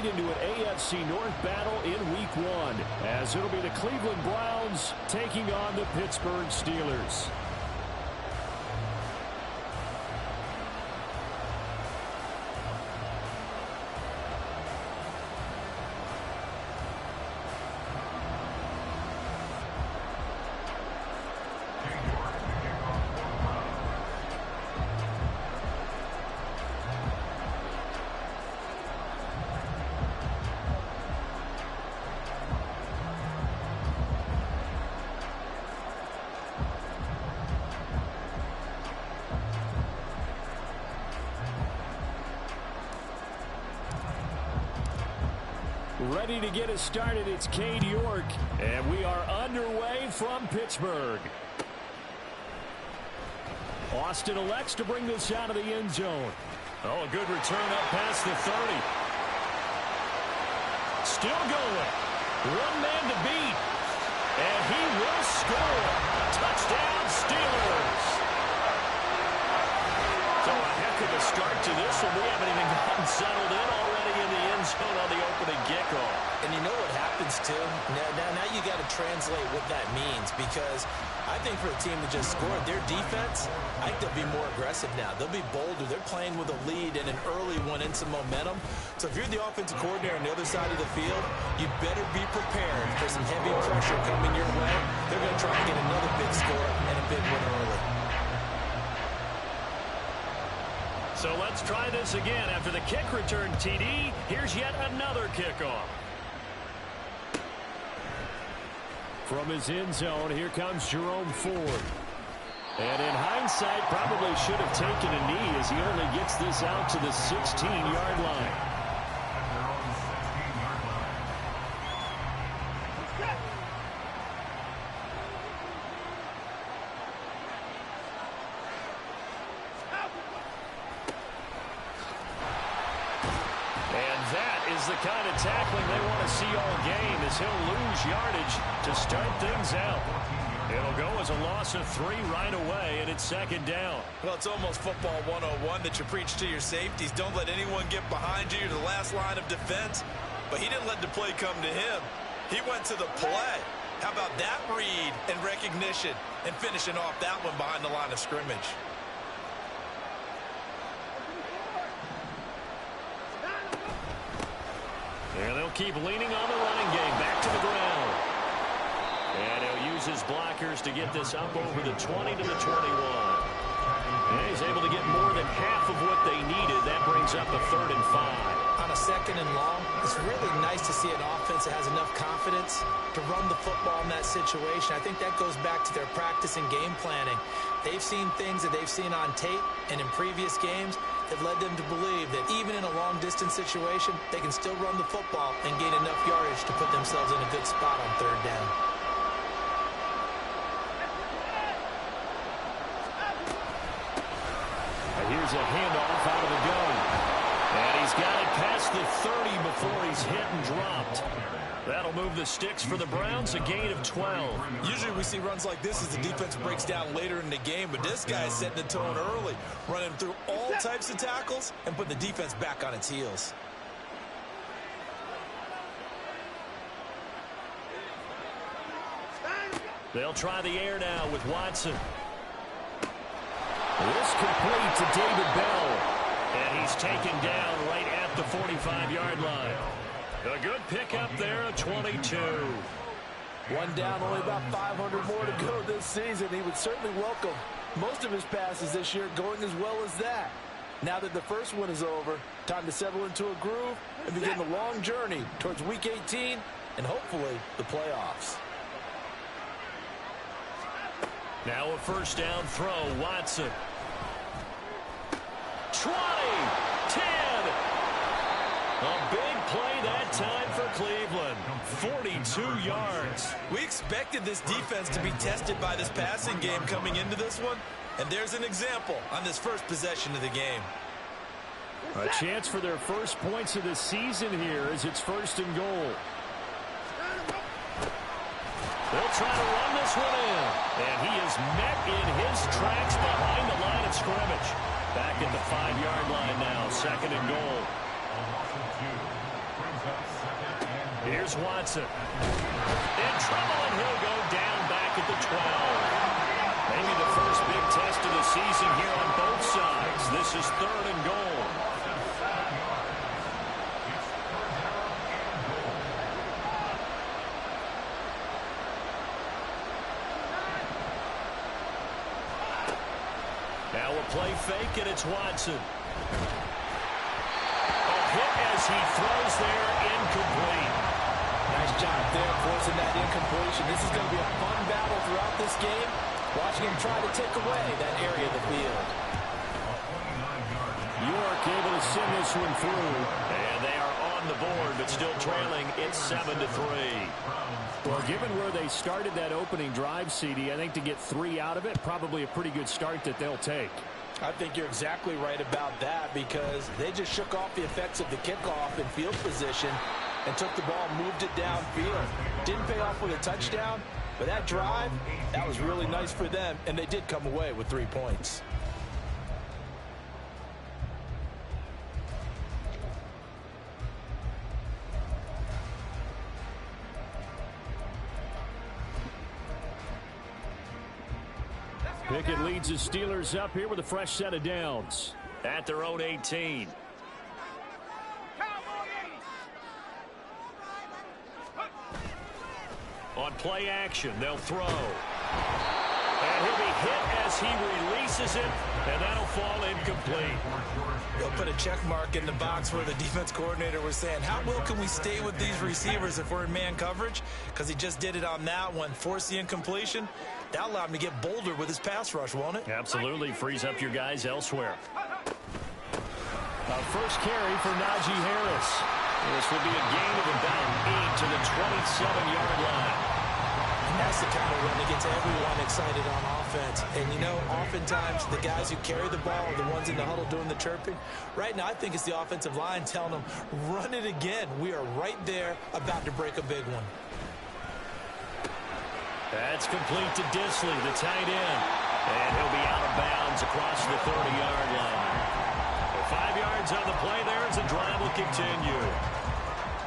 straight into an AFC North battle in Week 1, as it'll be the Cleveland Browns taking on the Pittsburgh Steelers. Ready to get us started, it's Cade York, and we are underway from Pittsburgh. Austin elects to bring this out of the end zone. Oh, a good return up past the 30. Still going. One man to beat. And he will score. Touchdown, Steelers. So a heck of a start to this one. We haven't even gotten settled in already in the end zone on the opening kickoff. And you know what happens, too? Now you got to translate what that means, because I think for a team that just scored, their defense, I think they'll be more aggressive now. They'll be bolder. They're playing with a lead and an early one and some momentum. So if you're the offensive coordinator on the other side of the field, you better be prepared for some heavy pressure coming your way. They're going to try to get another big score and a big one early. So let's try this again. After the kick return, TD, here's yet another kickoff. From his end zone, here comes Jerome Ford. And in hindsight, probably should have taken a knee as he only gets this out to the 16-yard line. The kind of tackling they want to see all game, as he'll lose yardage to start things out. It'll go as a loss of 3 right away, and it's second down. Well, it's almost football 101 that you preach to your safeties. Don't let anyone get behind you. You're the last line of defense. But he didn't let the play come to him. He went to the play. How about that read and recognition and finishing off that one behind the line of scrimmage? And they'll keep leaning on the running game. Back to the ground. And he'll use his blockers to get this up over the 20 to the 21. And he's able to get more than half of what they needed. That brings up a 3rd and 5. On a 2nd and long, it's really nice to see an offense that has enough confidence to run the football in that situation. I think that goes back to their practice and game planning. They've seen things that they've seen on tape and in previous games that led them to believe that even in a long-distance situation, they can still run the football and gain enough yardage to put themselves in a good spot on 3rd down. Here's a handoff out of the gun. And he's got it past the 30 before he's hit and dropped. That'll move the sticks for the Browns, a gain of 12. Usually we see runs like this as the defense breaks down later in the game, but this guy is setting the tone early, running through all types of tackles and putting the defense back on its heels. They'll try the air now with Watson. This complete to David Bell. And he's taken down right at the 45-yard line. A good pickup there, a 22. One down, only about 500 more to go this season. He would certainly welcome most of his passes this year going as well as that. Now that the first one is over, time to settle into a groove and begin the long journey towards Week 18 and hopefully the playoffs. Now a 1st down throw, Watson. 20, 10. A big play that time for Cleveland. 42 yards. We expected this defense to be tested by this passing game coming into this one, and there's an example on this first possession of the game. A chance for their first points of the season here as it's 1st and goal. They'll try to run this one in. And he is met in his tracks behind the line of scrimmage. Back at the 5-yard line now, 2nd and goal. Here's Watson. In trouble, and he'll go down back at the 12. Maybe the first big test of the season here on both sides. This is 3rd and goal. Now a play fake, and it's Watson. A hit as he throws there, incomplete. Nice job there forcing that incompletion. This is going to be a fun battle throughout this game. Watching him try to take away that area of the field. York able to send this one through. And they are on the board, but still trailing. It's 7-3. Well, given where they started that opening drive, CD, I think to get 3 out of it, probably a pretty good start that they'll take. I think you're exactly right about that because they just shook off the effects of the kickoff in field position and took the ball, moved it downfield. Didn't pay off with a touchdown, but that drive, that was really nice for them, and they did come away with 3 points. Pickett leads the Steelers up here with a fresh set of downs. At their own 18. On play action, they'll throw. And he'll be hit as he releases it, and that'll fall incomplete. They'll put a check mark in the box where the defense coordinator was saying, how well can we stay with these receivers if we're in man coverage? Because he just did it on that one, force the incompletion. That allowed him to get bolder with his pass rush, won't it? Absolutely. Frees up your guys elsewhere. First carry for Najee Harris. This will be a gain of about 8 to the 27-yard line. And that's the kind of run that gets everyone excited on offense. And, you know, oftentimes the guys who carry the ball are the ones in the huddle doing the chirping. Right now, I think it's the offensive line telling them, run it again. We are right there about to break a big one. That's complete to Disley, the tight end. And he'll be out of bounds across the 30-yard line. 5 yards on the play there as the drive will continue.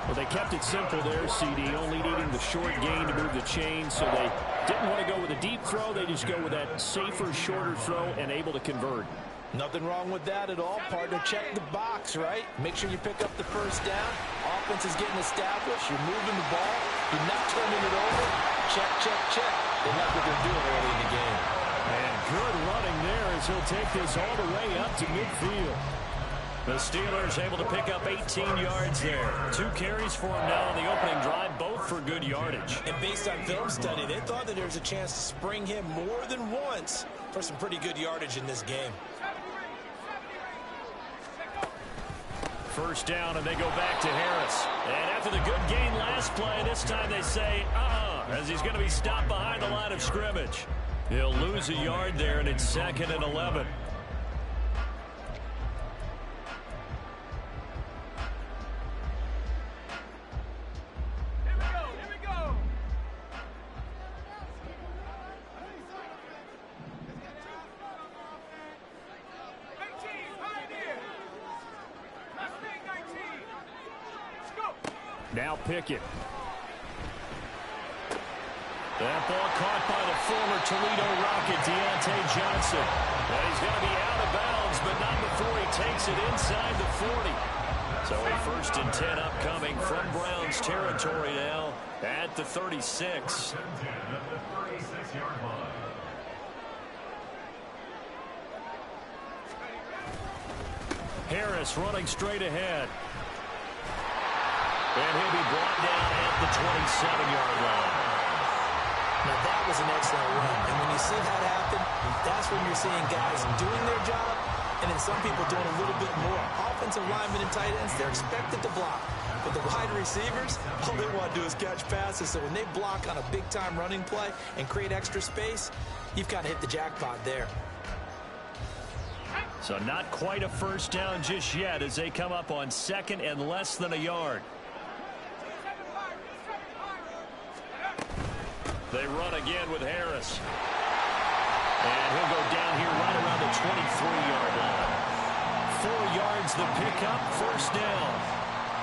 Well, they kept it simple there, CD, only needing the short gain to move the chain, so they didn't want to go with a deep throw. They just go with that safer, shorter throw and able to convert. Nothing wrong with that at all, partner. Check the box, right? Make sure you pick up the first down. Offense is getting established. You're moving the ball. You're not turning it over. Check, check, check. They like what they're doing early in the game. And good running there as he'll take this all the way up to midfield. The Steelers able to pick up 18 yards there. 2 carries for him now on the opening drive, both for good yardage. And based on film study, they thought that there was a chance to spring him more than once for some pretty good yardage in this game. First down, and they go back to Harris. And after the good gain last play, this time they say, as he's going to be stopped behind the line of scrimmage. He'll lose a yard there, and it's 2nd and 11. Now Pickett. That ball caught by the former Toledo Rocket, Deontay Johnson. And he's going to be out of bounds, but not before he takes it inside the 40. So a 1st and 10 upcoming from Browns territory now at the 36. Harris running straight ahead. And he'll be brought down at the 27-yard line. Now, that was an excellent run. And when you see that happen, that's when you're seeing guys doing their job and then some people doing a little bit more. Offensive linemen and tight ends, they're expected to block. But the wide receivers, all they want to do is catch passes. So when they block on a big-time running play and create extra space, you've kind of hit the jackpot there. So not quite a first down just yet as they come up on 2nd and less than a yard. They run again with Harris. And he'll go down here right around the 23-yard line. 4 yards the pickup, first down.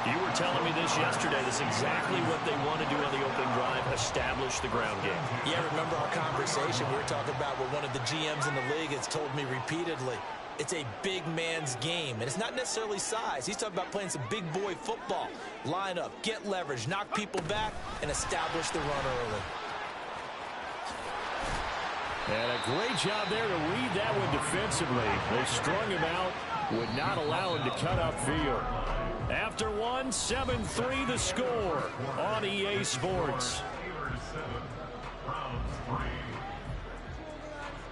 You were telling me this yesterday. That's exactly what they want to do on the opening drive, establish the ground game. Yeah, remember our conversation? We were talking about what one of the GMs in the league has told me repeatedly. It's a big man's game, and it's not necessarily size. He's talking about playing some big boy football. Line up, get leverage, knock people back, and establish the run early. And a great job there to read that one defensively. They strung him out, would not allow him to cut upfield. After one, 7-3 the score on EA Sports.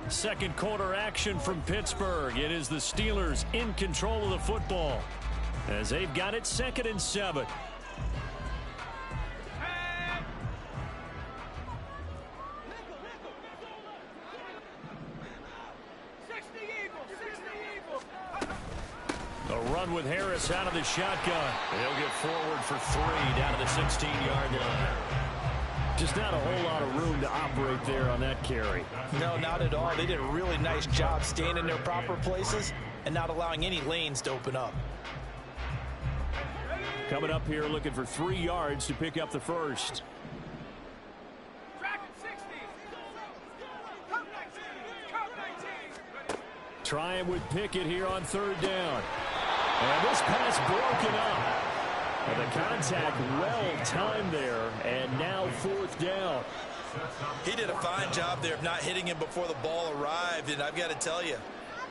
Second quarter action from Pittsburgh. It is the Steelers in control of the football as they've got it 2nd and 7. A run with Harris out of the shotgun. He'll get forward for 3 down to the 16-yard line. Just not a whole lot of room to operate there on that carry. No, not at all. They did a really nice job staying in their proper places and not allowing any lanes to open up. Coming up here looking for 3 yards to pick up the first. Trying with Pickett here on 3rd down. And this pass broken up. And the contact well timed there, and now 4th down. He did a fine job there of not hitting him before the ball arrived, and I've got to tell you,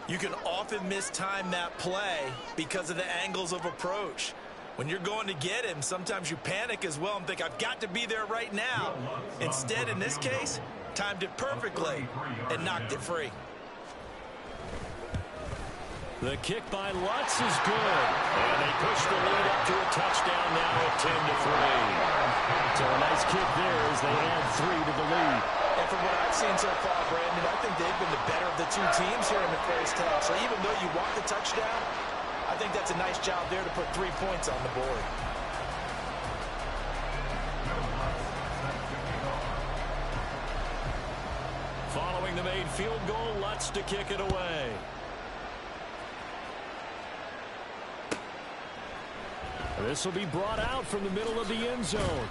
you can often mistime that play because of the angles of approach. When you're going to get him, sometimes you panic as well and think, I've got to be there right now. Instead, in this case, timed it perfectly and knocked it free. The kick by Lutz is good. And they push the lead up to a touchdown now at 10-3. So a nice kick there as they add 3 to the lead. And from what I've seen so far, Brandon, I think they've been the better of the 2 teams here in the first half. So even though you want the touchdown, I think that's a nice job there to put 3 points on the board. Following the made field goal, Lutz to kick it away. This will be brought out from the middle of the end zone.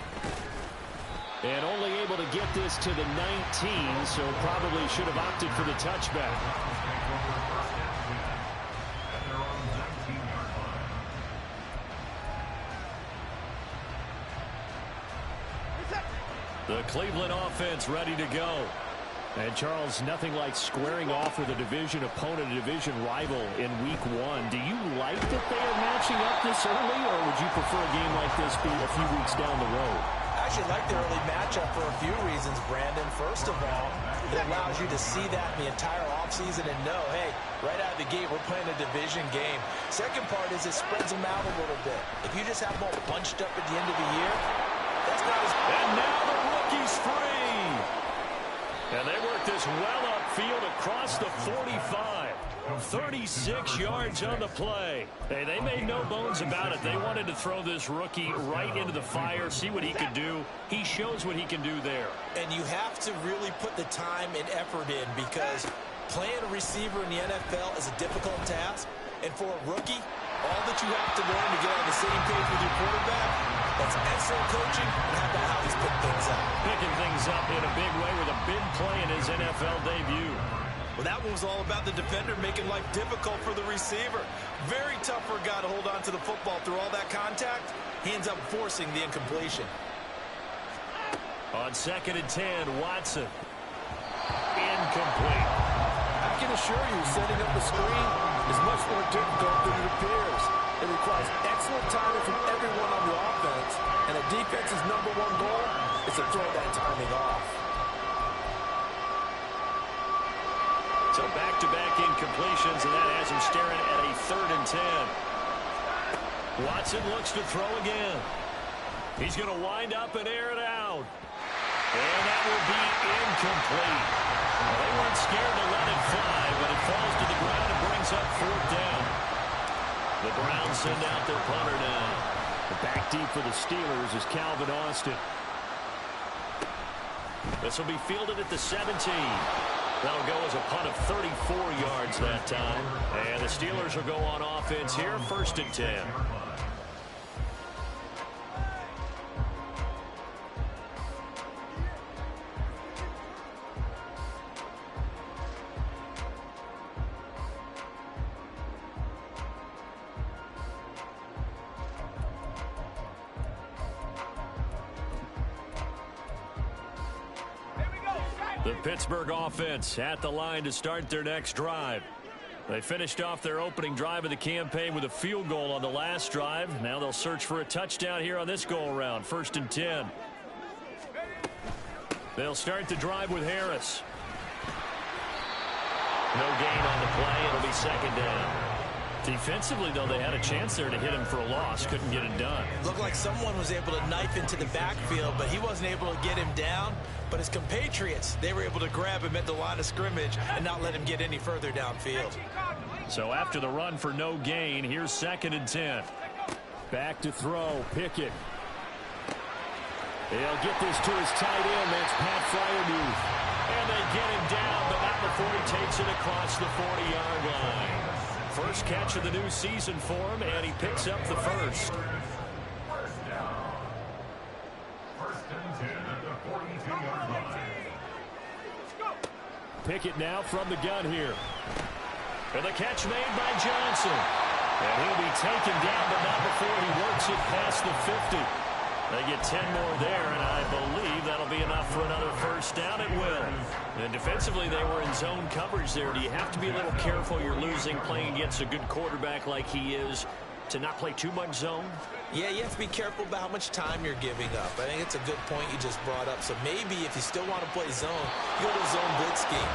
And only able to get this to the 19, so probably should have opted for the touchback. The Cleveland offense ready to go. And, Charles, nothing like squaring off with a division opponent, a division rival in Week 1. Do you like that they are matching up this early, or would you prefer a game like this be a few weeks down the road? I actually like the early matchup for a few reasons, Brandon. First of all, it allows you to see that in the entire offseason and know, hey, right out of the gate, we're playing a division game. Second part is it spreads them out a little bit. If you just have them all bunched up at the end of the year, that's not as... And now the rookie's free. And they work this well upfield across the 45. 36 yards on the play. Hey, they made no bones about it. They wanted to throw this rookie right into the fire, see what he could do. He shows what he can do there. And you have to really put the time and effort in because playing a receiver in the NFL is a difficult task. And for a rookie, all that you have to learn to get on the same page with your quarterback, that's excellent coaching and how he's picking things up. Picking things up in a big way with a big play in his NFL debut. Well, that one was all about the defender making life difficult for the receiver. Very tough for a guy to hold on to the football through all that contact. He ends up forcing the incompletion. On 2nd and 10, Watson. Incomplete. I can assure you, setting up the screen is much more difficult than it appears. It requires excellent timing from everyone on the offense, and a defense's #1 goal is to throw that timing off. So back-to-back incompletions, and that has him staring at a 3rd and 10. Watson looks to throw again. He's going to wind up and air it out. And that will be incomplete. Well, they weren't scared to let it fly, but it falls to the ground and brings up 4th down. The Browns send out their punter now. Back deep for the Steelers is Calvin Austin. This will be fielded at the 17. That'll go as a punt of 34 yards that time. And the Steelers will go on offense here, 1st and 10. The Pittsburgh offense at the line to start their next drive. They finished off their opening drive of the campaign with a field goal on the last drive. Now they'll search for a touchdown here on this go-around. 1st and 10. They'll start the drive with Harris. No gain on the play. It'll be 2nd down. Defensively, though, they had a chance there to hit him for a loss. Couldn't get it done. Looked like someone was able to knife into the backfield, but he wasn't able to get him down. But his compatriots, they were able to grab him at the line of scrimmage and not let him get any further downfield. So after the run for no gain, here's 2nd and 10. Back to throw, Pickett. He'll get this to his tight end. That's Pat Freiermuth. And they get him down, but not before he takes it across the 40-yard line. First catch of the new season for him, and he picks up the first. Pickett now from the gun here. And the catch made by Johnson. And he'll be taken down, but not before he works it past the 50. They get 10 more there, and I believe that'll be enough for another first down. It will. And defensively, they were in zone coverage there. Do you have to be a little careful? You're losing playing against a good quarterback like he is to not play too much zone? Yeah, you have to be careful about how much time you're giving up. I think it's a good point you just brought up. So maybe if you still want to play zone, you go to a zone blitz scheme.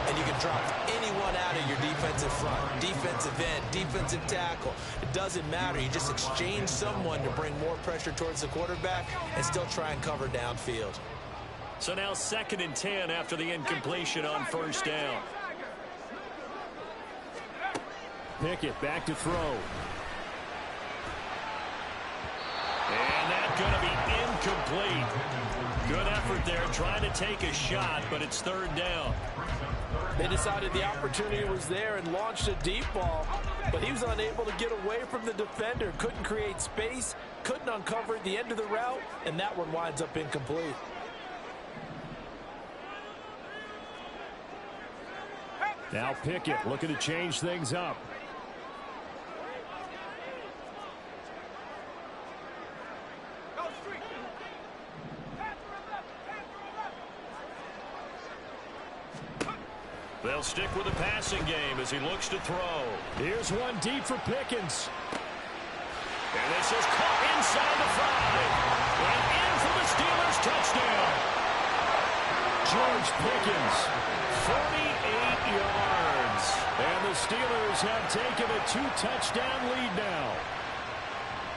And you can drop anyone out of your defensive front, defensive end, defensive tackle. It doesn't matter. You just exchange someone to bring more pressure towards the quarterback and still try and cover downfield. So now 2nd and 10 after the incompletion on first down. Pickett back to throw. And that's going to be incomplete. Good effort there trying to take a shot, but it's 3rd down. They decided the opportunity was there and launched a deep ball, but he was unable to get away from the defender. Couldn't create space, couldn't uncover the end of the route, and that one winds up incomplete. Now Pickett looking to change things up. They'll stick with the passing game as he looks to throw. Here's one deep for Pickens. And this is caught inside the 5. And in for the Steelers touchdown. George Pickens, 48 yards. And the Steelers have taken a 2-touchdown lead now.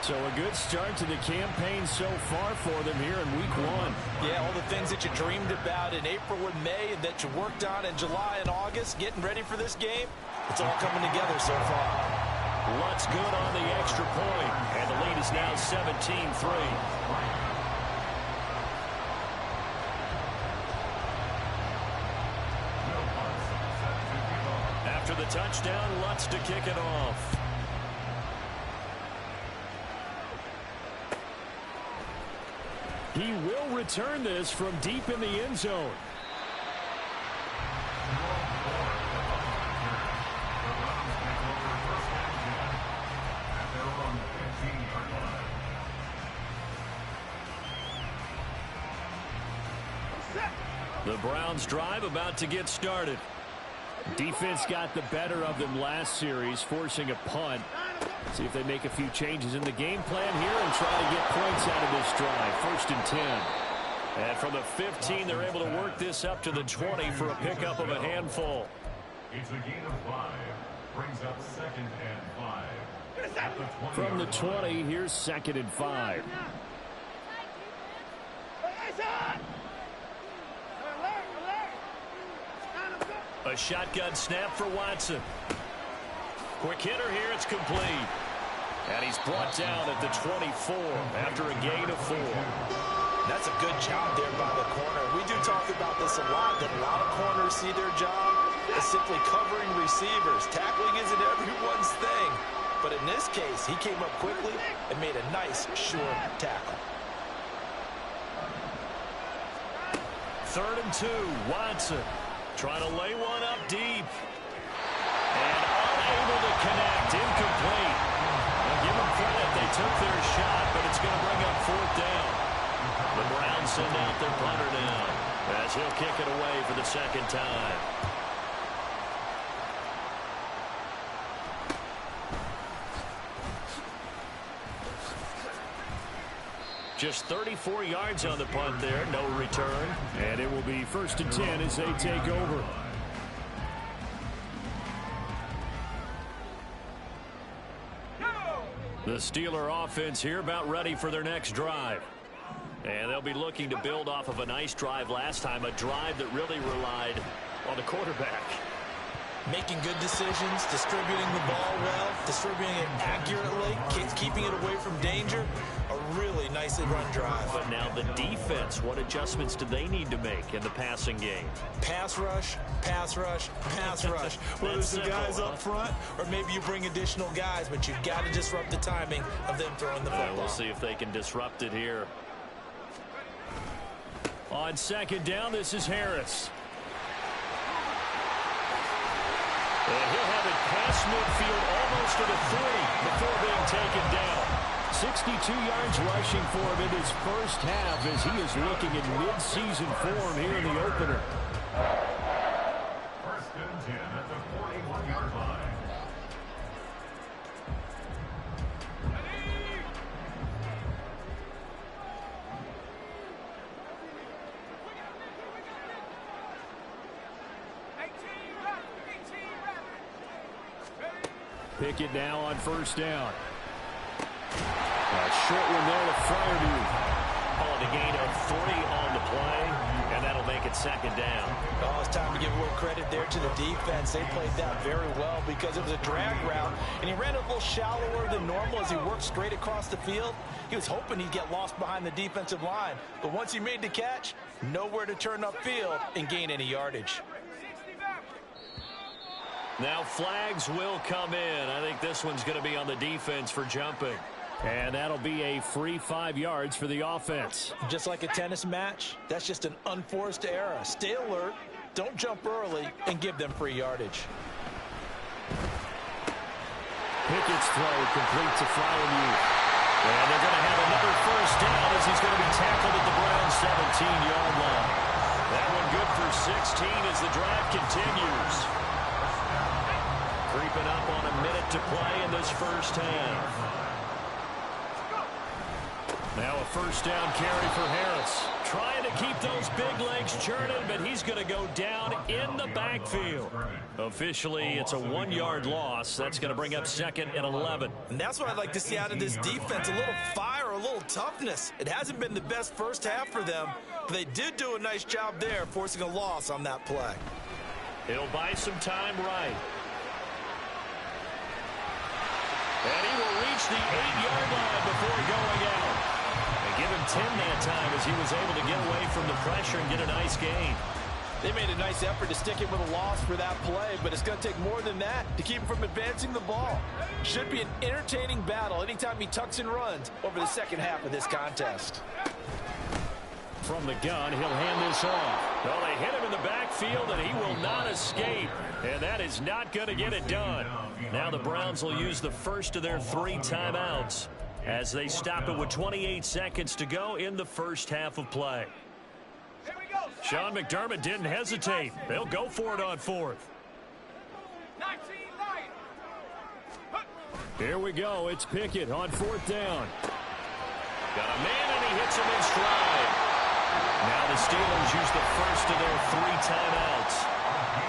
So a good start to the campaign so far for them here in week 1. Yeah, all the things that you dreamed about in April and May and that you worked on in July and August, getting ready for this game, it's all coming together so far. Lutz good on the extra point, and the lead is now 17-3. After the touchdown, Lutz to kick it off. He will return this from deep in the end zone. The Browns drive about to get started. Defense got the better of them last series, forcing a punt. See if they make a few changes in the game plan here and try to get points out of this drive. 1st and 10. And from the 15, they're able to work this up to the 20 for a pickup of a handful. It's a gain of 5. Brings up 2nd and 5. From the 20, here's 2nd and 5. A shotgun snap for Watson. Quick hitter here, it's complete. And he's brought down at the 24 after a gain of 4. That's a good job there by the corner. We do talk about this a lot, that a lot of corners see their job as simply covering receivers. Tackling isn't everyone's thing. But in this case, he came up quickly and made a nice, short tackle. 3rd and 2, Watson trying to lay one up deep. And unable to connect, incomplete. Now give them credit, they took their shot, but it's going to bring up 4th down. The Browns send out their punter now. as he'll kick it away for the second time. Just 34 yards on the punt there, no return. And it will be 1st and 10 as they take over. The Steeler offense here about ready for their next drive. And they'll be looking to build off of a nice drive last time, a drive that really relied on the quarterback. Making good decisions, distributing the ball well, distributing it accurately, keeping it away from danger. A really nicely run drive. But now the defense, what adjustments do they need to make in the passing game? Pass rush, pass rush, pass rush. Whether it's the guys up front or maybe you bring additional guys, but you've got to disrupt the timing of them throwing the football. We'll see if they can disrupt it here. On 2nd down, this is Harris. And he'll have it past midfield almost to the 3 before being taken down. 62 yards rushing for him in his first half as he is looking in mid-season form here in the opener. 1st and 10 at the 41-yard line. Pickett now on 1st down. A short one there to Freiermuth. Oh, the gain of 3 on the play, and that'll make it 2nd down. Oh, it's time to give a little credit there to the defense. They played that very well because it was a drag route, and he ran a little shallower than normal as he worked straight across the field. He was hoping he'd get lost behind the defensive line, but once he made the catch, nowhere to turn upfield and gain any yardage. Now flags will come in. I think this one's going to be on the defense for jumping. And that'll be a free 5 yards for the offense. Just like a tennis match, that's just an unforced error. Stay alert, don't jump early, and give them free yardage. Pickett's throw complete to Freiermuth. And they're going to have another 1st down as he's going to be tackled at the Browns' 17-yard line. That one good for 16 as the drive continues. Creeping up on a minute to play in this first half. Now a 1st down carry for Harris. Trying to keep those big legs churning, but he's going to go down in the backfield. Officially, it's a 1-yard loss. That's going to bring up 2nd and 11. And that's what I'd like to see out of this defense, a little fire, a little toughness. It hasn't been the best first half for them, but they did do a nice job there, forcing a loss on that play. He'll buy some time right. And he will reach the 8-yard line before going out. And give him 10 that time as he was able to get away from the pressure and get a nice gain. They made a nice effort to stick him with a loss for that play, but it's going to take more than that to keep him from advancing the ball. Should be an entertaining battle anytime he tucks and runs over the second half of this contest. From the gun, he'll hand this off. Well, they hit him in the backfield, and he will not escape. And that is not going to get it done. Now the Browns will use the first of their 3 timeouts as they stop it with 28 seconds to go in the first half of play. Sean McDermott didn't hesitate. They'll go for it on 4th. Here we go. It's Pickett on 4th down. Got a man, and he hits him in stride. Now the Steelers use the first of their 3 timeouts.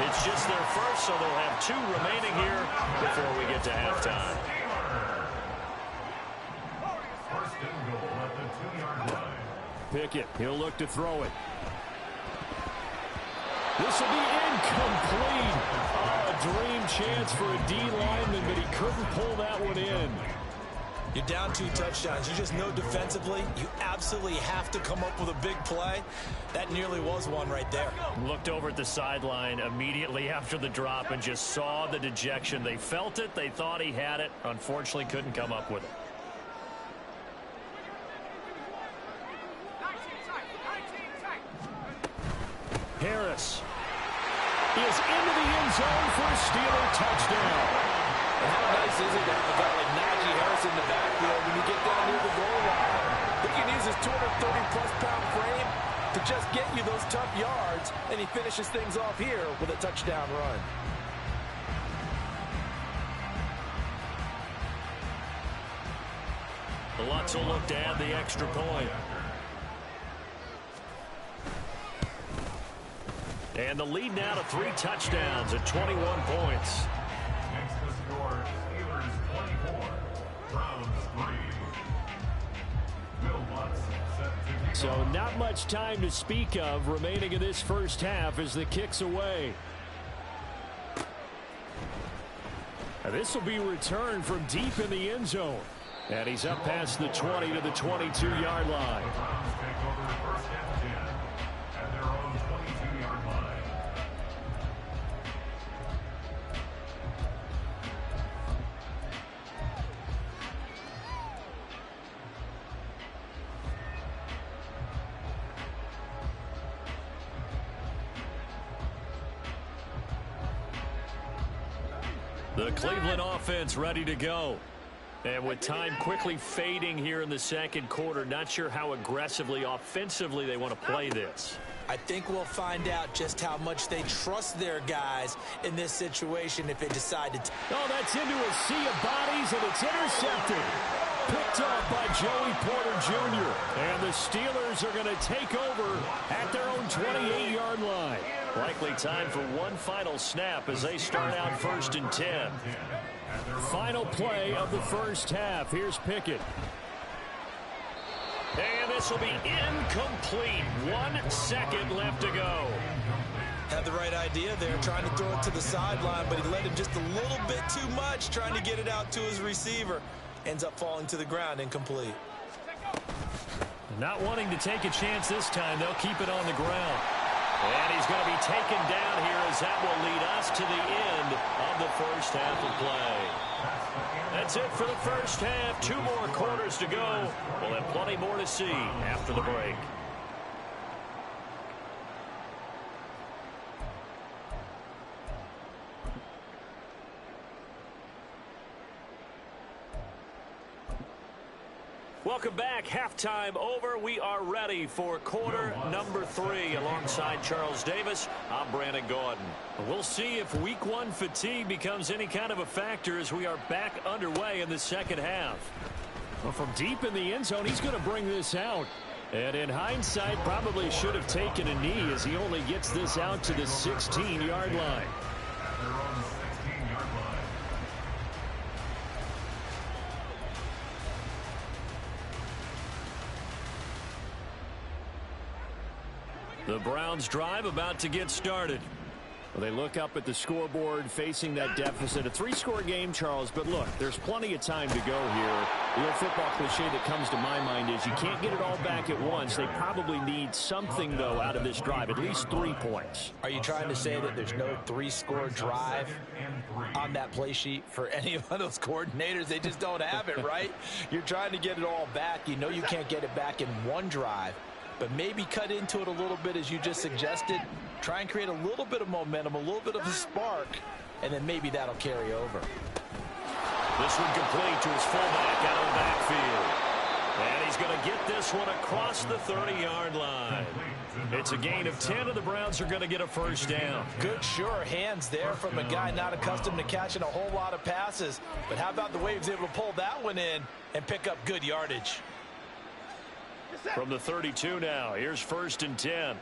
It's just their first, so they'll have 2 remaining here before we get to halftime. 1st and goal at the 2-yard line. Pickett, he'll look to throw it. This will be incomplete. A dream chance for a D lineman, but he couldn't pull that one in. You're down 2 touchdowns. You just know defensively you absolutely have to come up with a big play. That nearly was one right there. Looked over at the sideline immediately after the drop and just saw the dejection. They felt it. They thought he had it. Unfortunately, couldn't come up with it. Harris is into the end zone for a Steeler touchdown. And how nice is it to have a guy like Najee Harris in the backfield when you get down near the goal line? He can use his 230-plus pound frame to just get you those tough yards, and he finishes things off here with a touchdown run. The Lutz will look to add the extra point. And the lead now to 3 touchdowns at 21 points. Next to score, Steelers 24, Browns 3. Will Lutz set to kick So off. not much time to speak of remaining in this first half as the kick's away. Now this will be returned from deep in the end zone. And he's up past the 20 to the 22-yard line. Browns take over first and 10 at their own 22-yard line. The Cleveland offense ready to go. And with time quickly fading here in the second quarter, not sure how aggressively, offensively they want to play this. I think we'll find out just how much they trust their guys in this situation if they decide to. Oh, that's into a sea of bodies, and it's intercepted. Picked off by Joey Porter Jr. And the Steelers are going to take over at their own 28-yard line. Likely time for one final snap as they start out first and 10. Final play of the first half. Here's Pickett. And this will be incomplete. 1 second left to go. Had the right idea there, trying to throw it to the sideline, but he let him just a little bit too much, trying to get it out to his receiver. Ends up falling to the ground, incomplete. Not wanting to take a chance this time, they'll keep it on the ground. And he's going to be taken down here as that will lead us to the end of the first half of play. That's it for the first half. 2 more quarters to go. We'll have plenty more to see after the break. Welcome back. Halftime over. We are ready for quarter number 3. Alongside Charles Davis, I'm Brandon Gaudin. We'll see if week 1 fatigue becomes any kind of a factor as we are back underway in the second half. Well, from deep in the end zone, he's going to bring this out. And in hindsight, probably should have taken a knee as he only gets this out to the 16-yard line. The Browns drive about to get started. Well, they look up at the scoreboard facing that deficit. A 3-score game, Charles, but look, there's plenty of time to go here. The old football cliche that comes to my mind is you can't get it all back at once. They probably need something, though, out of this drive, at least 3 points. Are you trying to say that there's no 3-score drive on that play sheet for any of those coordinators? They just don't have it, right? You're trying to get it all back. You know you can't get it back in one drive. But maybe cut into it a little bit as you just suggested. Try and create a little bit of momentum, a little bit of a spark, and then maybe that'll carry over. This one complete to his fullback out of the backfield. And he's going to get this one across the 30-yard line. It's a gain of 10, and the Browns are going to get a first down. Good, sure hands there from a guy not accustomed to catching a whole lot of passes. But how about the way he was able to pull that one in and pick up good yardage? From the 32 now, here's first and 10.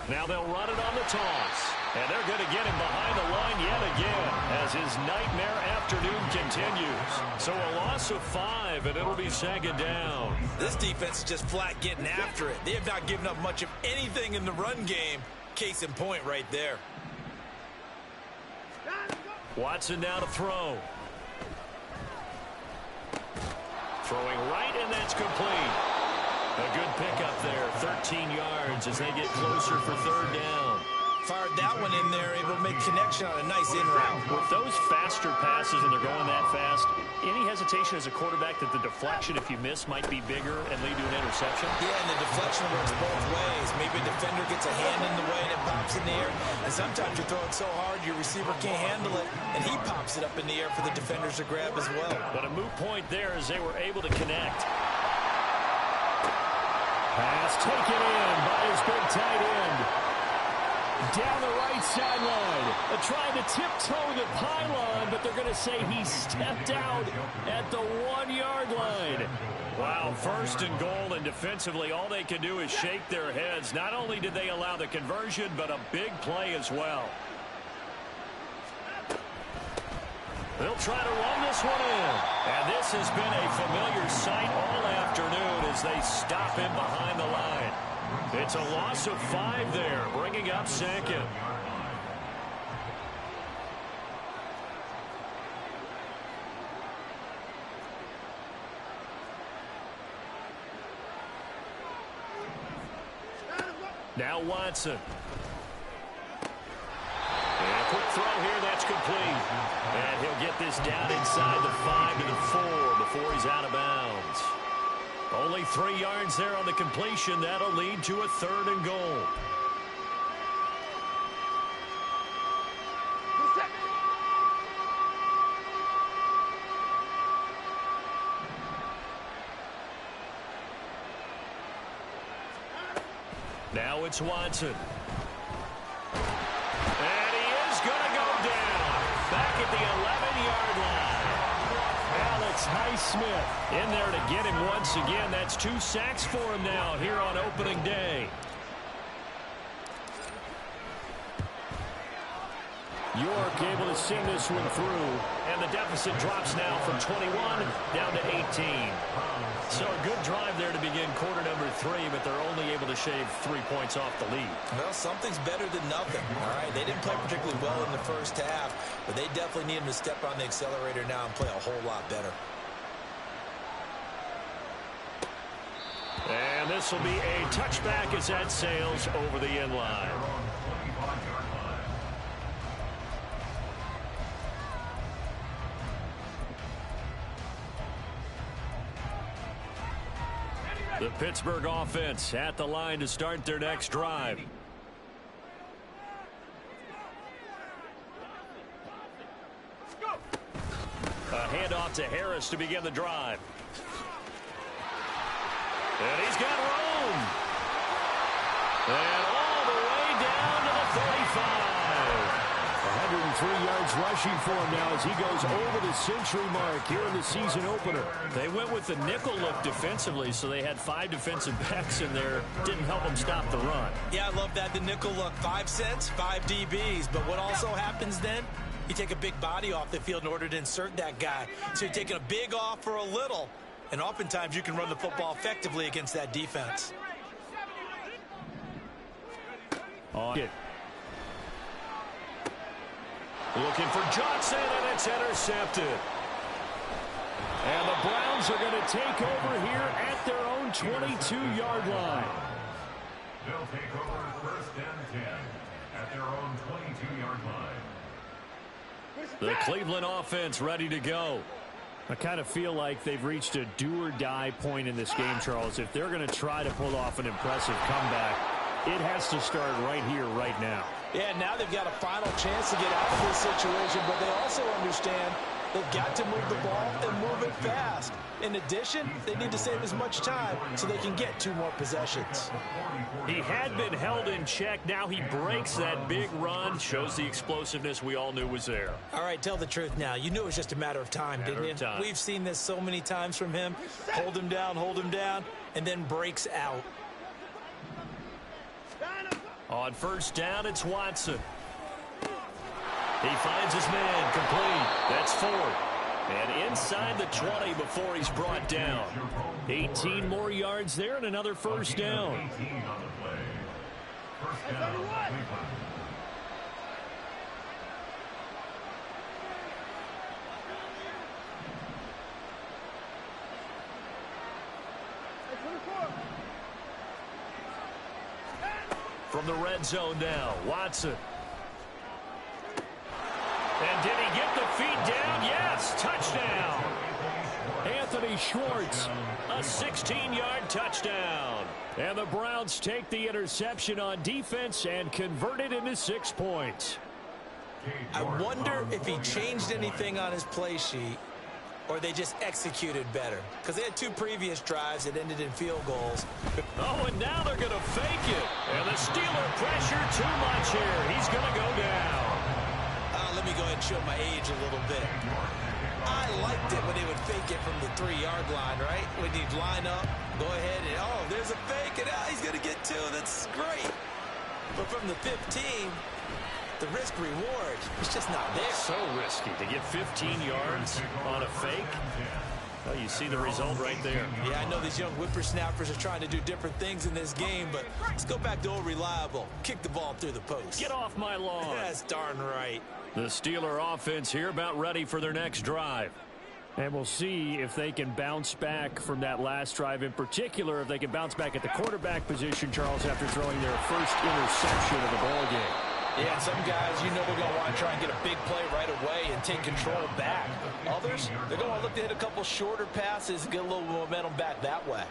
Now they'll run it on the toss. And they're going to get him behind the line yet again as his nightmare afternoon continues. So a loss of 5, and it'll be second down. This defense is just flat getting after it. They have not given up much of anything in the run game. Case in point right there. Watson now to throw. Throwing right, and that's complete. A good pickup there, 13 yards as they get closer for third down. fired that one in there, able to make connection on a nice in route. With those faster passes and they're going that fast, any hesitation as a quarterback that the deflection, if you miss, might be bigger and lead to an interception? Yeah, and the deflection works both ways. Maybe a defender gets a hand in the way and it pops in the air. And sometimes you throw it so hard your receiver can't handle it, and he pops it up in the air for the defenders to grab as well. But a moot point there as they were able to connect. Pass taken in by his big tight end. Down the right sideline. Trying to tiptoe the pylon, but they're going to say he stepped out at the 1-yard line. Wow, first and goal, and defensively all they can do is shake their heads. Not only did they allow the conversion, but a big play as well. They'll try to run this one in. And this has been a familiar sight all afternoon as they stop him behind the line. It's a loss of 5 there, bringing up second. Now Watson. And a quick throw here, that's complete. And he'll get this down inside the 5 to the 4 before he's out of bounds. Only 3 yards there on the completion. That'll lead to a 3rd and goal. Now it's Watson. And he is going to go down. Back at the 11-yard line. Alex Highsmith in there to get him once again. That's 2 sacks for him now here on opening day. York able to send this one through. And the deficit drops now from 21 down to 18. So a good drive there to begin quarter number 3, but they're only able to shave 3 points off the lead. Well, something's better than nothing. All right, they didn't play particularly well in the first half, but they definitely need them to step on the accelerator now and play a whole lot better. And this will be a touchback as that sails over the end line. The Pittsburgh offense at the line to start their next drive. A handoff to Harris to begin the drive. And he's got room. And all the way down to the 35. 103 yards rushing for him now as he goes over the century mark here in the season opener. They went with the nickel look defensively, so they had 5 defensive backs in there. Didn't help them stop the run. Yeah, I love that. The nickel look, 5 cents, 5 DBs. But what also happens then? You take a big body off the field in order to insert that guy. So you're taking a big off for a little. And oftentimes you can run the football effectively against that defense. On it. Looking for Johnson, and it's intercepted. And the Browns are going to take over here at their own 22-yard line. They'll take over 1st and 10 at their own 22-yard line. The Cleveland offense ready to go. I kind of feel like they've reached a do-or-die point in this game, Charles. If they're going to try to pull off an impressive comeback, it has to start right here, right now. Yeah, now they've got a final chance to get out of this situation, but they also understand they've got to move the ball and move it fast. In addition, they need to save as much time so they can get 2 more possessions. He had been held in check. Now he breaks that big run. Shows the explosiveness we all knew was there. All right, tell the truth now. You knew it was just a matter of time, didn't you? We've seen this so many times from him. Hold him down, and then breaks out. On 1st down, it's Watson. He finds his man complete. That's 4. And inside the 20 before he's brought down. 18 more yards there and another 1st down. 18 on the play. 1st down, Cleveland. From the red zone now. Watson. And did he get the feet down? Yes, touchdown. Anthony Schwartz, a 16-yard touchdown. And the Browns take the interception on defense and convert it into 6 points. I wonder if he changed anything on his play sheet or they just executed better. Because they had 2 previous drives that ended in field goals. Oh, and now they're going to fake it. And the Steeler pressure too much here. He's going to go down. Let me go ahead and show my age a little bit. I liked it when they would fake it from the 3-yard line, right? When you'd line up, go ahead and, oh, there's a fake, and he's going to get 2. That's great. But from the 15, the risk-reward is just not there. So risky to get 15 yards on a fake. Well, you see the result right there. Yeah, I know these young whippersnappers are trying to do different things in this game, but let's go back to old reliable. Kick the ball through the post. Get off my lawn. That's darn right. The Steeler offense here about ready for their next drive. And we'll see if they can bounce back from that last drive, in particular if they can bounce back at the quarterback position, Charles, after throwing their first interception of the ball game. Yeah, and some guys, you know, they're going to want to try and get a big play right away and take control back. Others, they're going to look to hit a couple shorter passes and get a little momentum back that way.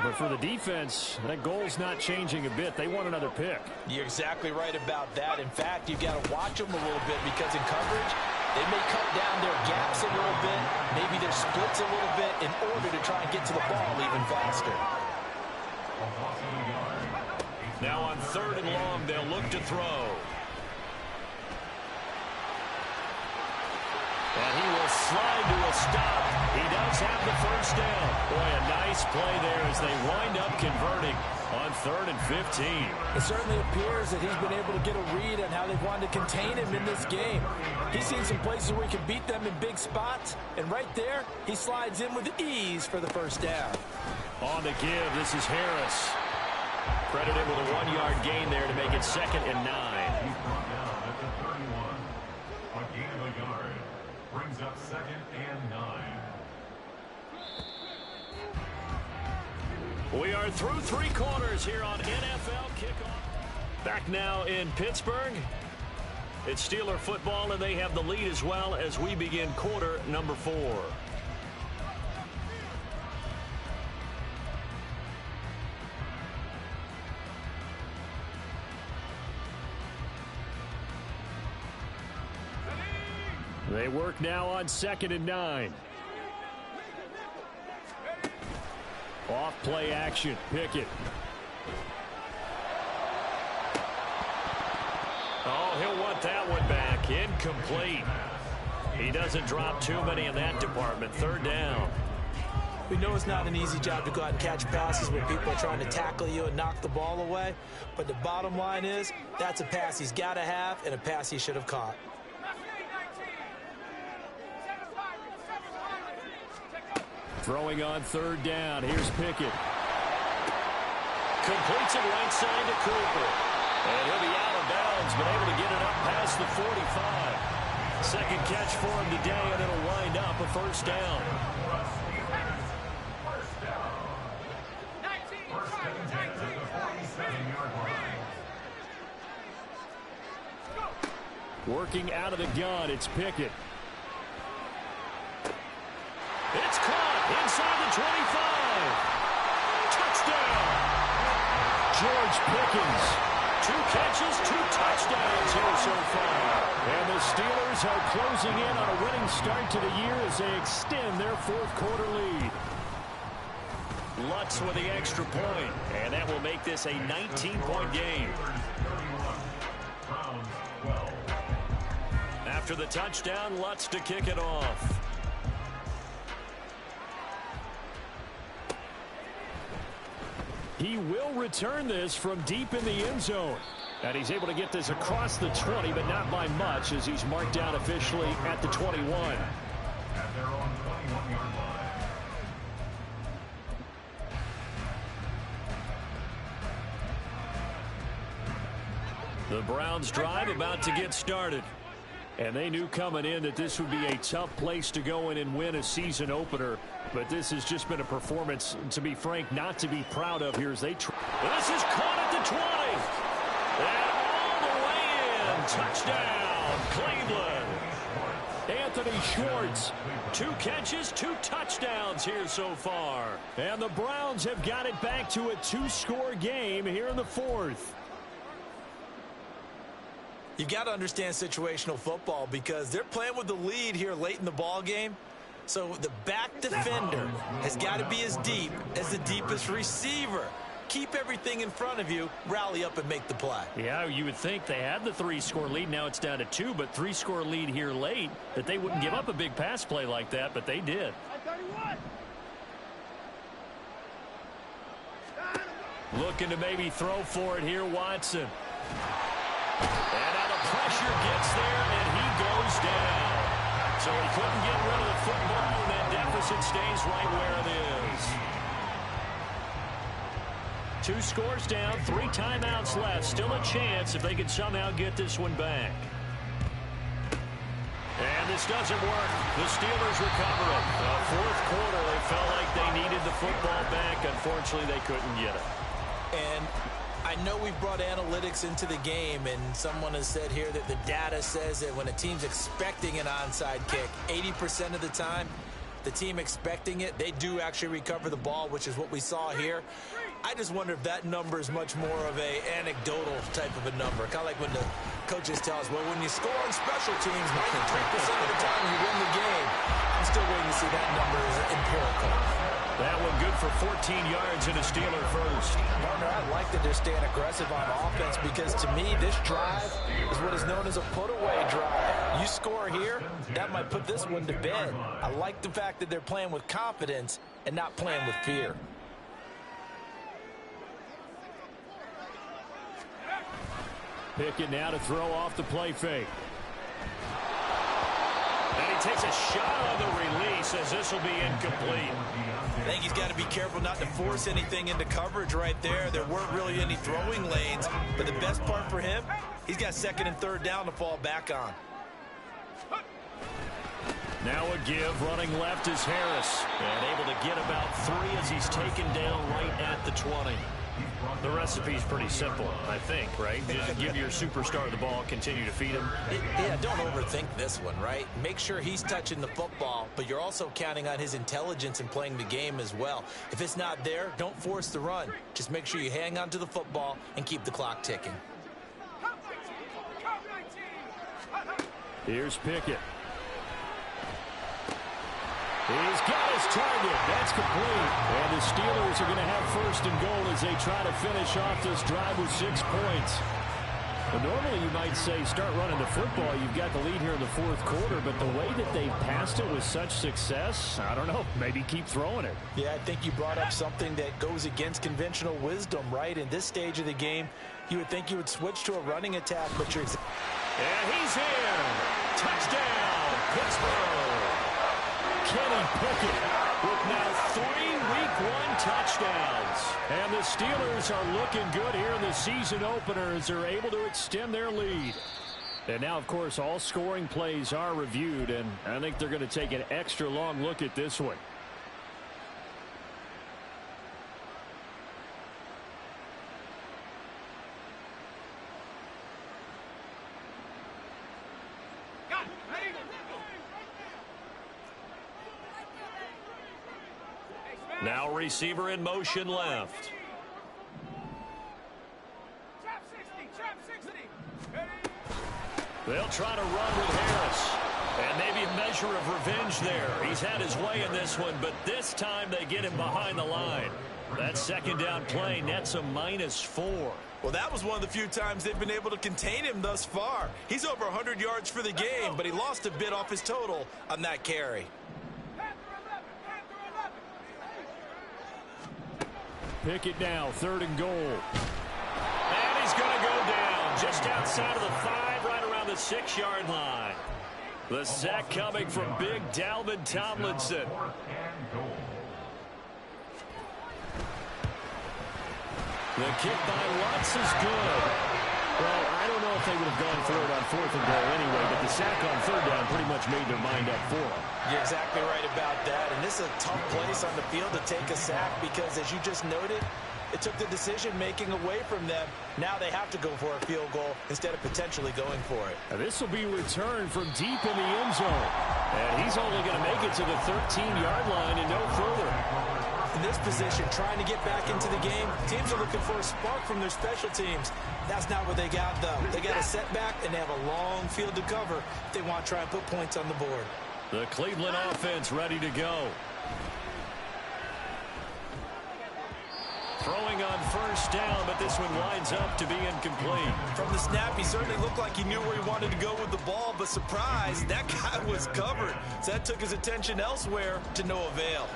But for the defense, that goal's not changing a bit. They want another pick. You're exactly right about that. In fact, you've got to watch them a little bit because in coverage, they may cut down their gaps a little bit, maybe their splits a little bit in order to try and get to the ball even faster. Now on 3rd and long, they'll look to throw. And he will slide to a stop. He does have the first down. Boy, a nice play there as they wind up converting on 3rd and 15. It certainly appears that he's been able to get a read on how they've wanted to contain him in this game. He's seen some places where he can beat them in big spots, and right there, he slides in with ease for the first down. On the give, this is Harris. Credited with a 1-yard gain there to make it 2nd and 9. He's brought down at the 31. A gain of a yard brings up 2nd and 9. We are through 3 quarters here on NFL Kickoff. Back now in Pittsburgh. It's Steeler football, and they have the lead as well as we begin quarter number 4. They work now on 2nd and 9. Off play action. Pickett. Oh, he'll want that one back. Incomplete. He doesn't drop too many in that department. 3rd down. We know it's not an easy job to go out and catch passes when people are trying to tackle you and knock the ball away. But the bottom line is, that's a pass he's got to have and a pass he should have caught. Throwing on 3rd down. Here's Pickett. Completes it right side to Cooper. And he'll be out of bounds, but able to get it up past the 45. Second catch for him today, and it'll wind up a first down. Working out of the gun, it's Pickett. It's caught inside the 25. Touchdown. 2 catches, 2 touchdowns here so far. And the Steelers are closing in on a winning start to the year as they extend their 4th quarter lead. Lutz with the extra point, and that will make this a 19-point game. After the touchdown, Lutz to kick it off. He will return this from deep in the end zone. And he's able to get this across the 20, but not by much, as he's marked down officially at the 21. At their own 21-yard line. The Browns drive about to get started. And they knew coming in that this would be a tough place to go in and win a season opener. But this has just been a performance, to be frank, not to be proud of here as they try. This is caught at the 20. And all the way in. Touchdown, Cleveland. Anthony Schwartz. 2 catches, 2 touchdowns here so far. And the Browns have got it back to a 2-score game here in the 4th. You've got to understand situational football because they're playing with the lead here late in the ball game. So the back defender has got to be as deep as the deepest receiver. Keep everything in front of you, rally up and make the play. Yeah, you would think they had the 3-score lead. Now it's down to 2, but 3-score lead here late, that they wouldn't give up a big pass play like that, but they did. Looking to maybe throw for it here, Watson. And now the pressure gets there, and he goes down. So he couldn't get rid of the football, and that deficit stays right where it is. 2 scores down, 3 timeouts left. Still a chance if they can somehow get this one back. And this doesn't work. The Steelers recover it. The 4th quarter, they felt like they needed the football back. Unfortunately, they couldn't get it. And I know we've brought analytics into the game, and someone has said here that the data says that when a team's expecting an onside kick, 80% of the time, the team expecting it, they do actually recover the ball, which is what we saw here. I just wonder if that number is much more of a anecdotal type of a number. Kind of like when the coaches tell us, well, when you score on special teams, 93% of the time you win the game. I'm still waiting to see that number is empirical. That one good for 14 yards and a Steeler first. Partner, I like that they're staying aggressive on offense because to me, this drive is what is known as a put-away drive. You score here, that might put this one to bed. I like the fact that they're playing with confidence and not playing with fear. Pickett now to throw off the play fake. And he takes a shot on the release as this will be incomplete. I think he's got to be careful not to force anything into coverage right there. There weren't really any throwing lanes, but the best part for him, he's got 2nd and 3rd down to fall back on. Now a give, running left is Harris. And able to get about 3 as he's taken down right at the 20. The recipe's pretty simple, I think, right? Just give your superstar the ball, continue to feed him. Yeah, don't overthink this one, right? Make sure he's touching the football, but you're also counting on his intelligence in playing the game as well. If it's not there, don't force the run. Just make sure you hang on to the football and keep the clock ticking. Here's Pickett. He's got his target. That's complete. And the Steelers are going to have 1st and goal as they try to finish off this drive with 6 points. Well, normally you might say start running the football. You've got the lead here in the 4th quarter, but the way that they've passed it with such success, I don't know, maybe keep throwing it. Yeah, I think you brought up something that goes against conventional wisdom, right? In this stage of the game, you would think you would switch to a running attack, but you're... And he's in. Touchdown, Pittsburgh. Kenny Pickett with now 3 Week 1 touchdowns. And the Steelers are looking good here in the season opener as they're able to extend their lead. And now, of course, all scoring plays are reviewed, and I think they're going to take an extra long look at this one. Now receiver in motion left. They'll try to run with Harris. And maybe a measure of revenge there. He's had his way in this one, but this time they get him behind the line. That 2nd down play nets a -4. Well, that was one of the few times they've been able to contain him thus far. He's over 100 yards for the game, but he lost a bit off his total on that carry. Pickett now, 3rd and goal. And he's going to go down just outside of the 5, right around the 6-yard line. The sack coming from big Dalvin Tomlinson. The kick by Lutz is good. Well, I don't know if they would have gone for it on 4th and goal anyway, but the sack on 3rd down pretty much made their mind up for them. You're exactly right about that, and this is a tough place on the field to take a sack because, as you just noted, It took the decision-making away from them. Now they have to go for a field goal instead of potentially going for it. Now this will be returned from deep in the end zone. And he's only going to make it to the 13-yard line and no further. In this position, trying to get back into the game, teams are looking for a spark from their special teams. That's not what they got, though. They got a setback, and they have a long field to cover if they want to try and put points on the board. The Cleveland offense ready to go. Throwing on first down, but this one winds up to be incomplete. From the snap, he certainly looked like he knew where he wanted to go with the ball, but surprise, that guy was covered. So that took his attention elsewhere to no avail.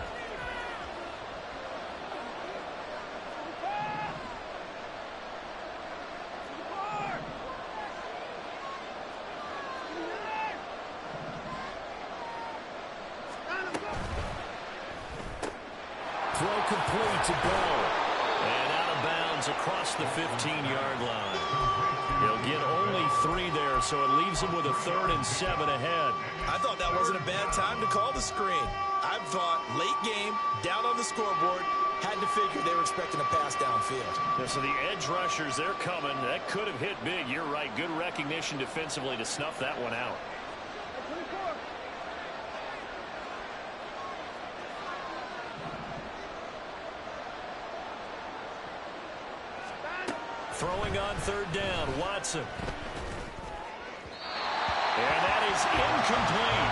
Throw complete to Bell. And out of bounds across the 15-yard line. He'll get only 3 there, so it leaves him with a 3rd and 7 ahead. I thought that wasn't a bad time to call the screen. I thought late game, down on the scoreboard, had to figure they were expecting a pass downfield. Yeah, so the edge rushers, they're coming. That could have hit big. You're right. Good recognition defensively to snuff that one out. Throwing on 3rd down, Watson. And that is incomplete.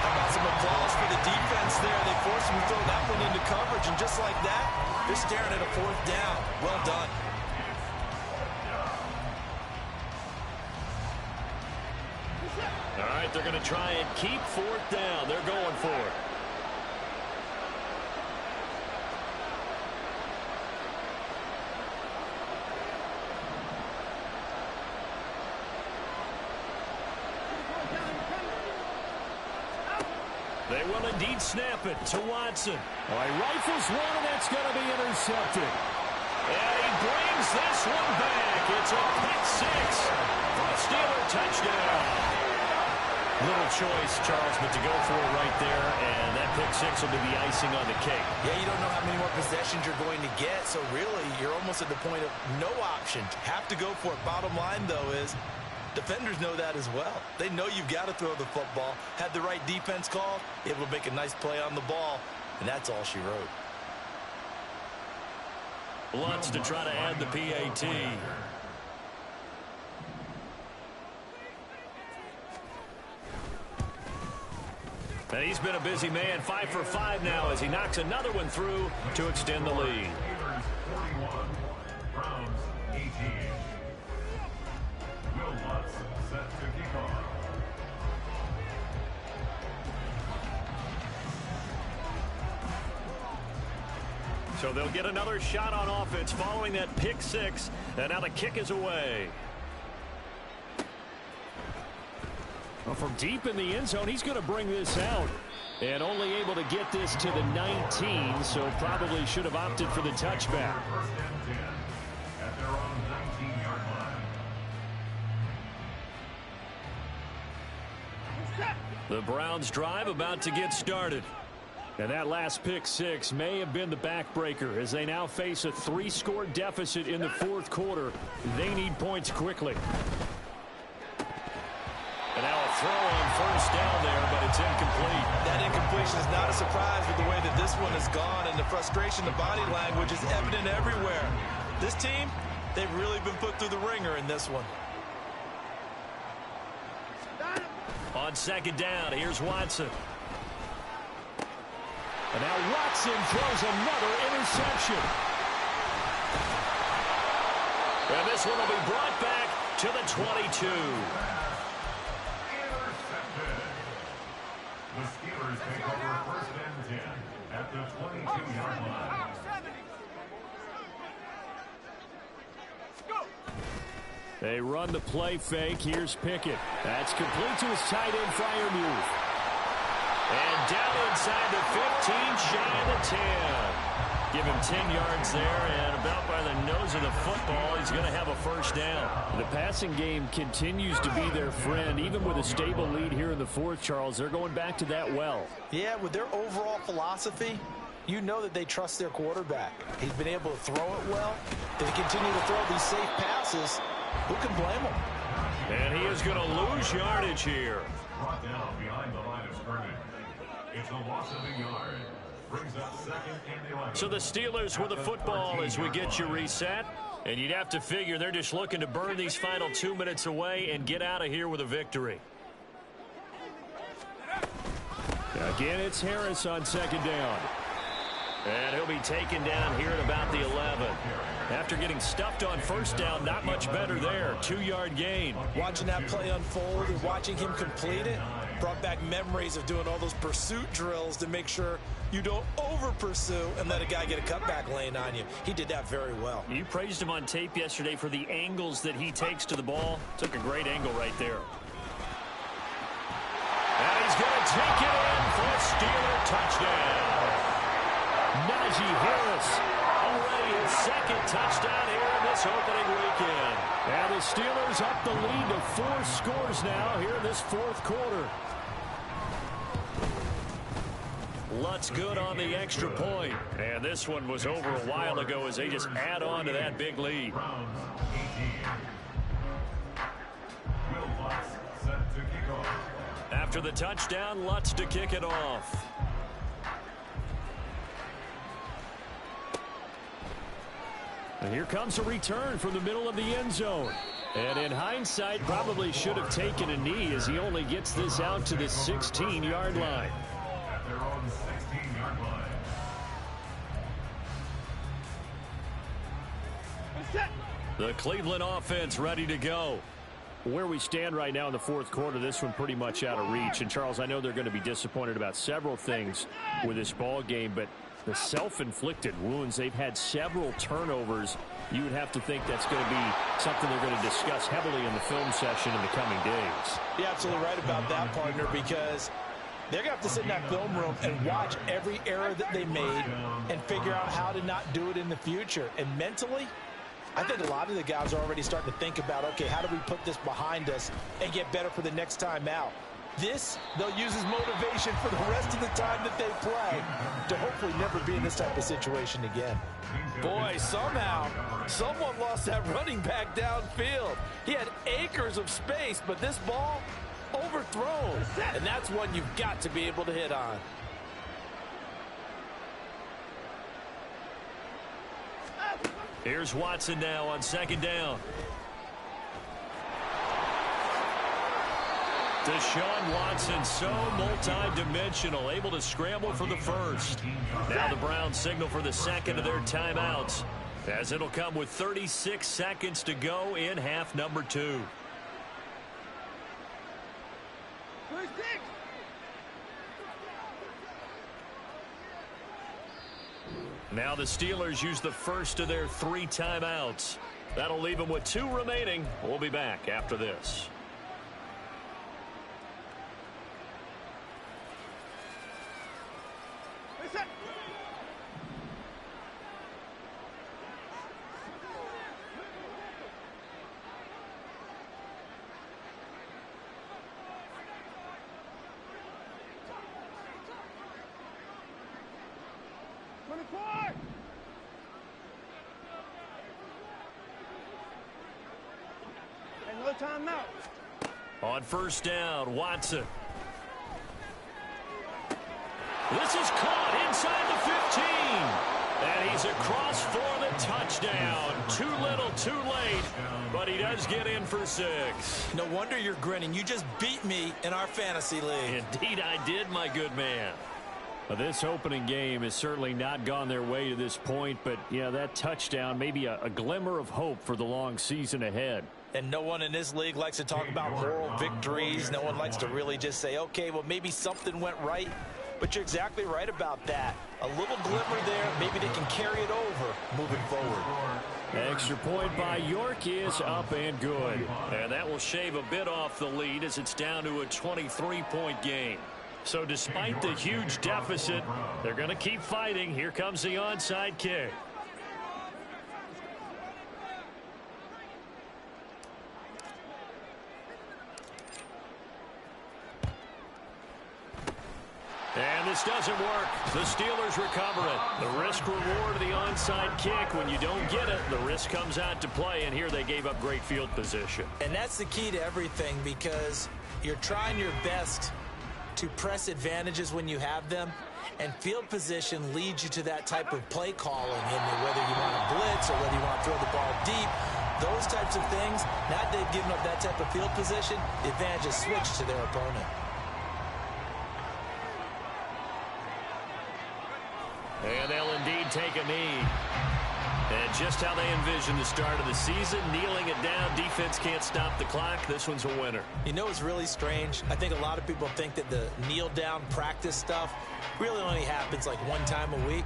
How about some applause for the defense there? They forced him to throw that one into coverage, and just like that, they're staring at a 4th down. Well done. All right, they're going to try and keep 4th down. They're going for it. They will indeed snap it to Watson. All right, rifles one, and that's going to be intercepted. And he brings this one back. It's a pick 6 for a Steeler touchdown. Little choice, Charles, but to go for it right there, and that pick 6 will be the icing on the cake. Yeah, you don't know how many more possessions you're going to get, so really you're almost at the point of no option. Have to go for it. Bottom line, though, is defenders know that as well. They know you've got to throw the football. Had the right defense call, able to make a nice play on the ball, and that's all she wrote. Lutz to try to add the PAT. And he's been a busy man, 5 for 5 now as he knocks another one through to extend the lead. Steelers 41, Browns 18. Will Lutz set to kick off. So they'll get another shot on offense following that pick 6, and now the kick is away. Well, from deep in the end zone, he's going to bring this out. And only able to get this to the 19, so probably should have opted for the touchback. First and 10 at their own 19-yard line. The Browns drive about to get started. And that last pick 6 may have been the backbreaker as they now face a 3-score deficit in the 4th quarter. They need points quickly. And now a throw on first down there, but it's incomplete. That incompletion is not a surprise with the way that this one has gone, and the frustration, the body language is evident everywhere. This team, they've really been put through the ringer in this one. On 2nd down, here's Watson. And now Watson throws another interception. And this one will be brought back to the 22. The Steelers take over first and 10 at the 22-yard line. They run the play fake. Here's Pickett. That's complete to his tight end, Freiermuth. And down inside the 15, shy of the 10. Give him 10 yards there, and about by the nose of the football, he's going to have a first down. The passing game continues to be their friend. Even with a stable lead here in the 4th, Charles, they're going back to that well. Yeah, with their overall philosophy, you know that they trust their quarterback. He's been able to throw it well. They continue to throw these safe passes. Who can blame them? And he is going to lose yardage here. Brought down behind the line of scrimmage. It's a loss of a yard. Brings up 2nd and 11. So the Steelers with the football as we get you reset. And you'd have to figure they're just looking to burn these final 2 minutes away and get out of here with a victory. Again, it's Harris on 2nd down. And he'll be taken down here at about the 11. After getting stuffed on 1st down, not much better there. 2-yard gain. Watching that play unfold and watching him complete it brought back memories of doing all those pursuit drills to make sure you don't over-pursue and let a guy get a cutback lane on you. He did that very well. You praised him on tape yesterday for the angles that he takes to the ball. Took a great angle right there. And he's going to take it in for a Steeler touchdown. Najee Harris. Already his 2nd touchdown here in this opening weekend. And the Steelers up the lead to 4 scores now here in this 4th quarter. Lutz good on the extra point. And this one was over a while ago as they just add on to that big lead. Browns 18. Will Lutz set to kick off. After the touchdown, Lutz to kick it off. And here comes a return from the middle of the end zone. And in hindsight, probably should have taken a knee as he only gets this out to the 16-yard line. At their own 16-yard line. The Cleveland offense ready to go. Where we stand right now in the 4th quarter, this one pretty much out of reach. And, Charles, I know they're going to be disappointed about several things with this ball game, but the self-inflicted wounds, they've had several turnovers. You would have to think that's going to be something they're going to discuss heavily in the film session in the coming days. You're absolutely right about that, partner, because they're going to have to sit in that film room and watch every error that they made and figure out how to not do it in the future. And mentally, I think a lot of the guys are already starting to think about, okay, how do we put this behind us and get better for the next time out? This, they'll use as motivation for the rest of the time that they play to hopefully never be in this type of situation again. Boy, somehow, someone lost that running back downfield. He had acres of space, but this ball overthrown. And that's one you've got to be able to hit on. Here's Watson now on 2nd down. Deshaun Watson, so multi-dimensional, able to scramble for the 1st. Now the Browns signal for the 2nd of their timeouts, as it'll come with 36 seconds to go in half number 2. Now the Steelers use the 1st of their 3 timeouts. That'll leave them with 2 remaining. We'll be back after this. On 1st down, Watson. This is caught inside the 15. And he's across for the touchdown. Too little, too late. But he does get in for 6. No wonder you're grinning. You just beat me in our fantasy league. Indeed I did, my good man. Well, this opening game has certainly not gone their way to this point, but, yeah, that touchdown, maybe a glimmer of hope for the long season ahead. And no one in this league likes to talk about moral victories. No one likes to really just say, okay, well, maybe something went right. But you're exactly right about that. A little glimmer there. Maybe they can carry it over moving forward. Extra point by York is up and good. And that will shave a bit off the lead as it's down to a 23-point game. So despite the huge deficit, they're going to keep fighting. Here comes the onside kick. And this doesn't work. The Steelers recover it. The risk-reward of the onside kick. When you don't get it, the risk comes out to play, and here they gave up great field position. And that's the key to everything, because you're trying your best to press advantages when you have them, and field position leads you to that type of play calling, whether you want to blitz or whether you want to throw the ball deep. Those types of things, now that they've given up that type of field position, the advantage is switched to their opponent. And they'll indeed take a knee. And just how they envisioned the start of the season, kneeling it down, defense can't stop the clock. This one's a winner. You know, it's really strange. I think a lot of people think that the kneel-down practice stuff really only happens like one time a week.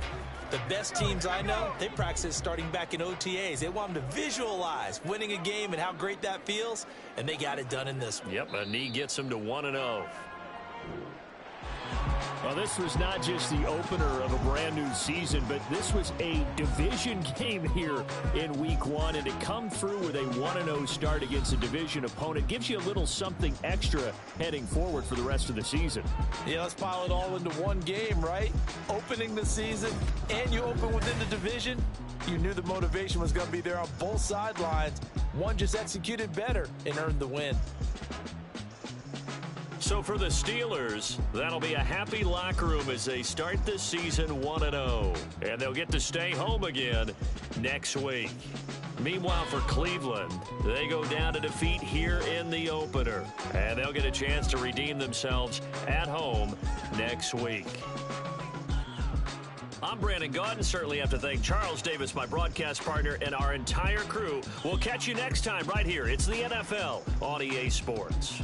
The best teams I know, they practice it starting back in OTAs. They want them to visualize winning a game and how great that feels, and they got it done in this one. Yep, a knee gets them to 1-0. Well, this was not just the opener of a brand new season, but this was a division game here in week 1, and to come through with a 1-0 start against a division opponent gives you a little something extra heading forward for the rest of the season. Yeah, let's pile it all into one game, right? Opening the season, and you open within the division. You knew the motivation was going to be there on both sidelines. One just executed better and earned the win. So for the Steelers, that'll be a happy locker room as they start this season 1-0. And they'll get to stay home again next week. Meanwhile, for Cleveland, they go down to defeat here in the opener. And they'll get a chance to redeem themselves at home next week. I'm Brandon Gaudin. Certainly have to thank Charles Davis, my broadcast partner, and our entire crew. We'll catch you next time right here. It's the NFL on EA Sports.